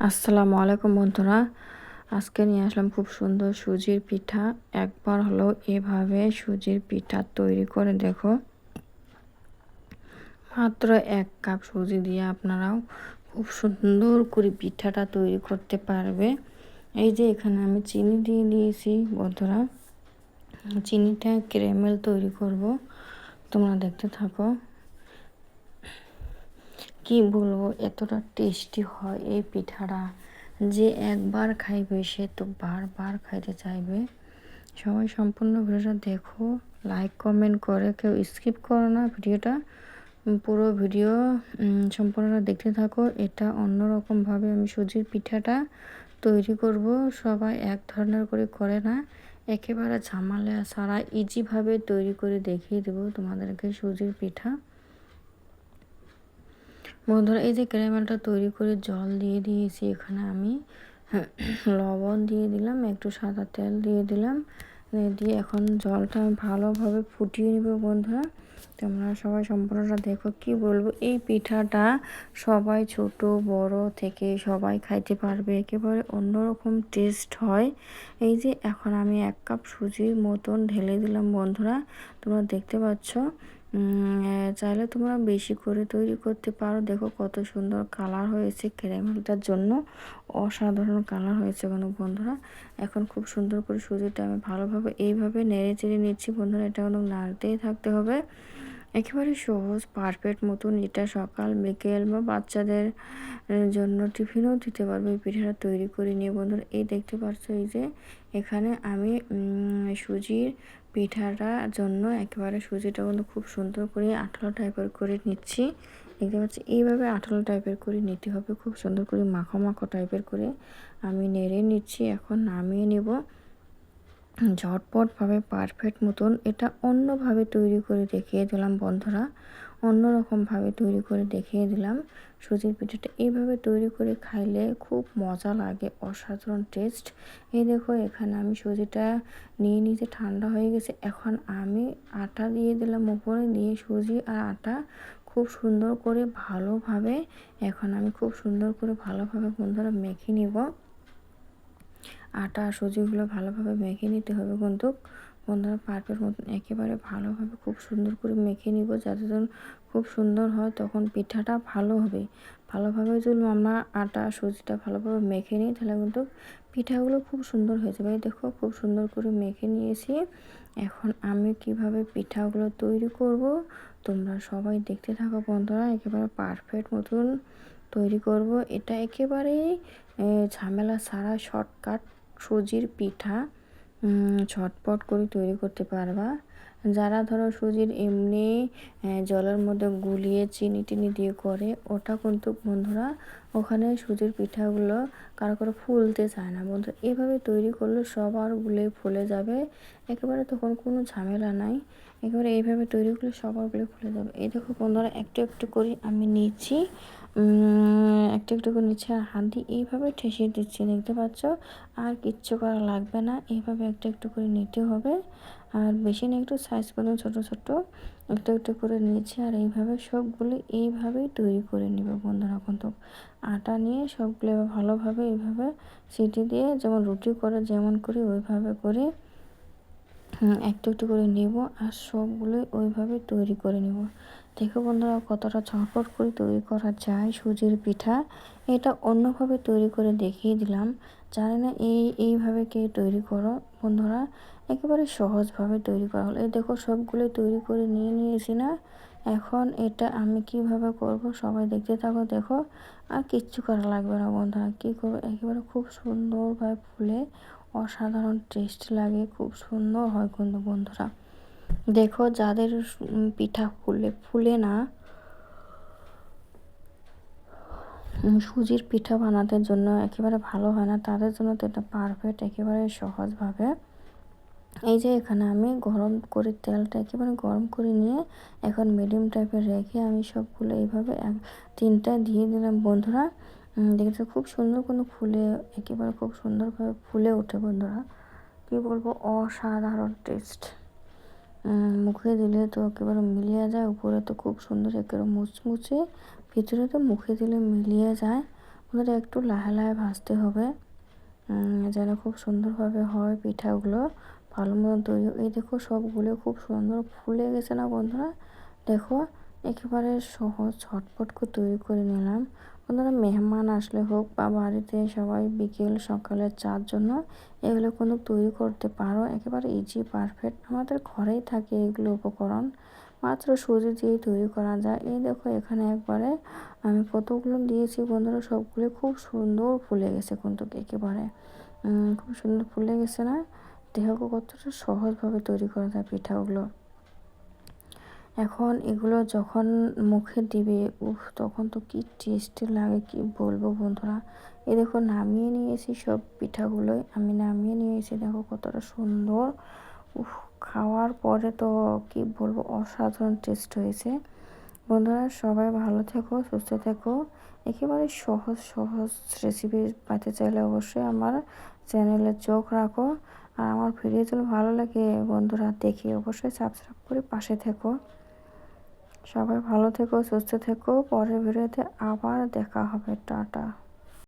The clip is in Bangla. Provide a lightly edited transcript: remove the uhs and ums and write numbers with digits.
আসসালামু আলাইকুম বন্ধুরা। আজকে নিয়ে আসলাম খুব সুন্দর সুজির পিঠা। একবার হলো এভাবে সুজির পিঠা তৈরি করে দেখো। মাত্র 1 কাপ সুজি দিয়ে আপনারাও খুব সুন্দর করে পিঠাটা তৈরি করতে পারবে। এই যে এখানে আমি চিনি দিয়ে দিয়েছি বন্ধুরা। চিনিটা ক্যারামেল তৈরি করব, তোমরা দেখতে থাকো। কি বলবো, এতটা টেস্টি হয় এই পিঠাটা, যে একবার খাইবে সে তো বারবার খাইতে চাইবে। সবাই সম্পূর্ণ ভিডিওটা দেখো, লাইক কমেন্ট করে কেউ স্কিপ করো না ভিডিওটা। পুরো ভিডিও সম্পূর্ণটা দেখতে থাকো। এটা অন্যরকমভাবে আমি সুজির পিঠাটা তৈরি করব। সবাই এক ধরনের করে না, একেবারে ঝামেলা ছাড়া ইজিভাবে তৈরি করে দেখিয়ে দেবো তোমাদেরকে সুজির পিঠা। বন্ধুরা, এই যে ক্যারামেলটা তৈরি করে জল দিয়ে দিয়েছি, এখানে আমি লবণ দিয়ে দিলাম, একটু সাদা তেল দিয়ে দিলাম, দিয়ে এখন জলটা আমি ভালোভাবে ফুটিয়ে নেব বন্ধুরা। তোমরা সবাই সম্পূর্ণটা দেখো। কি বলবো, এই পিঠাটা সবাই ছোট বড় থেকে সবাই খাইতে পারবে, একেবারে অন্যরকম টেস্ট হয়। এই যে এখন আমি 1 কাপ সুজির মতন ঢেলে দিলাম বন্ধুরা, তোমরা দেখতে পাচ্ছ। চাইলে তোমরা বেশি করে তৈরি করতে পারো। দেখো কত সুন্দর কালার হয়েছে ক্যারামেলটার জন্য, অসাধারণ কালার হয়েছে কোনো বন্ধুরা। এখন খুব সুন্দর করে সুজিটা আমি ভালোভাবে এইভাবে নেড়ে চেড়ে নিচ্ছি বন্ধুরা। এটা কোনো নাড়তেই থাকতে হবে। একেবারে সহজ পারফেক্ট মতন, এটা সকাল বিকেল বা বাচ্চাদের জন্য টিফিনও দিতে পারবে এই পিঠাটা তৈরি করে নিয়ে বন্ধুরা। এই দেখতে পাচ্ছ, এই যে এখানে আমি সুজির পিঠাটার জন্য একেবারে সুজিটা কিন্তু খুব সুন্দর করে আঠালো টাইপের করে নিচ্ছি। দেখতে পাচ্ছি এইভাবে আঠালো টাইপের করে নিতে হবে, খুব সুন্দর করে মাখো মাখো টাইপের করে আমি নেড়ে নিচ্ছি। এখন নামিয়ে নেব ঝটপটভাবে পারফেক্ট মতন। এটা অন্যভাবে তৈরি করে দেখিয়ে দিলাম বন্ধুরা, অন্যরকমভাবে তৈরি করে দেখিয়ে দিলাম সুজির পিঠাটা। এইভাবে তৈরি করে খাইলে খুব মজা লাগে, অসাধারণ টেস্ট। এই দেখো এখানে আমি সুজিটা নিয়ে নিতে ঠান্ডা হয়ে গেছে। এখন আমি আটা দিয়ে দিলাম উপরে, দিয়ে সুজি আর আটা খুব সুন্দর করে ভালোভাবে, এখন আমি খুব সুন্দর করে ভালোভাবে বন্ধুরা মেখে নিব। আটা আর সুজিগুলো ভালোভাবে মেখে নিতে হবে বন্ধুরা পারফেক্ট মতন একেবারে ভালোভাবে খুব সুন্দর করে মেখে নিব, যাতে খুব সুন্দর হয়, তখন পিঠাটা ভালো হবে। ভালোভাবে যদি আমরা আটা সুজিটা ভালোভাবে মেখে নিই, তাহলে কিন্তু পিঠাগুলো খুব সুন্দর হয়ে যাবে। দেখো খুব সুন্দর করে মেখে নিয়েছি। এখন আমি কিভাবে পিঠাগুলো তৈরি করব তোমরা সবাই দেখতে থাকো বন্ধুরা। একেবারে পারফেক্ট মতন তৈরি করব। এটা একেবারেই ঝামেলা ছাড়া শর্টকাট সুজির পিঠা, ঝটপট করে তৈরি করতে পারবা। যারা ধরো সুজির এমনি জলের মধ্যে গুলিয়ে চিনি টিনি দিয়ে করে, ওটা কিন্তু বন্ধুরা ওখানে সুজির পিঠাগুলো কারো ফুলতে চায় না বন্ধুরা। এভাবে তৈরি করলে সবার গুলে ফুলে যাবে, একেবারে তখন কোনো ঝামেলা নাই। একেবারে এইভাবে তৈরি করলে সবার গুলে ফুলে যাবে। এই দেখো বন্ধুরা, একটু একটু করে আমি নিচ্ছি, একটু একটু করে নিচ্ছে আর হাত দিয়ে এইভাবে ঠেসে দিচ্ছি, দেখতে পাচ্ছ। আর কিচ্ছু করা লাগবে না, এইভাবে একটু একটু করে নিতে হবে। আর বেশি না, একটু সাইজ করে ছোট ছোট একটু একটু করে নিয়েছি। আর এইভাবে সবগুলো এইভাবেই তৈরি করে নিব বন্ধুরা। কিন্তু আটা নিয়ে সবগুলো ভালোভাবে এইভাবে সিটি দিয়ে, যেমন রুটি করে যেমন করি ওইভাবে করে একটু একটু করে নেব, আর সবগুলো ওইভাবে তৈরি করে নেব। দেখো বন্ধুরা কতটা ঝটপট করে তৈরি করা যায় সুজির পিঠা। এটা অন্যভাবে তৈরি করে দেখিয়ে দিলাম। জানি না এইভাবে কে তৈরি করো বন্ধুরা, একেবারে সহজভাবে তৈরি করা হলো। এই দেখো সবগুলো তৈরি করে নিয়ে নিয়েছি না। এখন এটা আমি কিভাবে করব সবাই দেখতে থাকো। দেখো আর কিচ্ছু করা লাগবে না বন্ধুরা। কী করবো, একেবারে খুব সুন্দরভাবে ফুলে অসাধারণ টেস্ট লাগে, খুব সুন্দর হয় কিন্তু বন্ধুরা। দেখো যাদের পিঠা ফুলে না, সুজির পিঠা বানাতে জন্য একেবারে ভালো হয় না, তাদের জন্য তো এটা পারফেক্ট, একেবারে সহজভাবে। এই যে এখানে আমি গরম করে তেলটা একেবারে গরম করে নিয়ে এখন মিডিয়াম টাইপের রেখে আমি সবগুলো এইভাবে তিনটা দিয়ে দিলাম বন্ধুরা। দেখেছো খুব সুন্দর কিন্তু ফুলে, একেবারে খুব সুন্দরভাবে ফুলে ওঠে বন্ধুরা। কি বলবো, অসাধারণ টেস্ট। মুখে দিলে তো একেবারে মিলিয়ে যায়, উপরে তো খুব সুন্দর একেবারে মুচমুচে, ভিতরে তো মুখে দিলে মিলিয়ে যায় বন্ধুরা একটু লাহে ভাজতে হবে, যেন খুব সুন্দরভাবে হয় পিঠাগুলো ভালো মতন তৈরি। এই দেখো সবগুলো খুব সুন্দর ফুলে গেছে না বন্ধুরা। দেখো একেবারে সহজ ঝটপট করে তৈরি করে নিলাম। বন্ধুরা মেহমান আসলে হোক বা বাড়িতে সবাই বিকেল সকালে চার জন্য এগুলো কিন্তু তৈরি করতে পারো, একেবারে ইজি পারফেক্ট। আমাদের ঘরেই থাকে এগুলো উপকরণ, মাত্র সুজি দিয়েই তৈরি করা যায়। এই দেখো এখানে একবারে আমি কতগুলো দিয়েছি বন্ধুরা, সবগুলো খুব সুন্দর ফুলে গেছে কিন্তু একেবারে খুব সুন্দর ফুলে গেছে না। দেখো কতটা সহজভাবে তৈরি করা যায় পিঠাগুলো। এখন এগুলো যখন মুখে দিবে তখন তো কি টেস্টি লাগে কি বলবো বন্ধুরা। এই দেখো নামিয়ে নিয়েছি সব পিঠাগুলোই, আমি নামিয়ে নিয়েছি। দেখো কতটা সুন্দর, খাওয়ার পরে তো কি বলবো অসাধারণ টেস্ট হয়েছে। বন্ধুরা সবাই ভালো থেকো, সুস্থ থেকো। একেবারে সহজ সহজ রেসিপি পেতে চাইলে অবশ্যই আমার চ্যানেলে চোখ রাখো। আর আমার ভিডিওগুলো ভালো লাগে বন্ধুরা দেখে অবশ্যই সাবস্ক্রাইব করে পাশে থেকো। সবাই ভালো থেকো, সুস্থ থেকো। পরের ভিডিওতে আবার দেখা হবে। টাটা।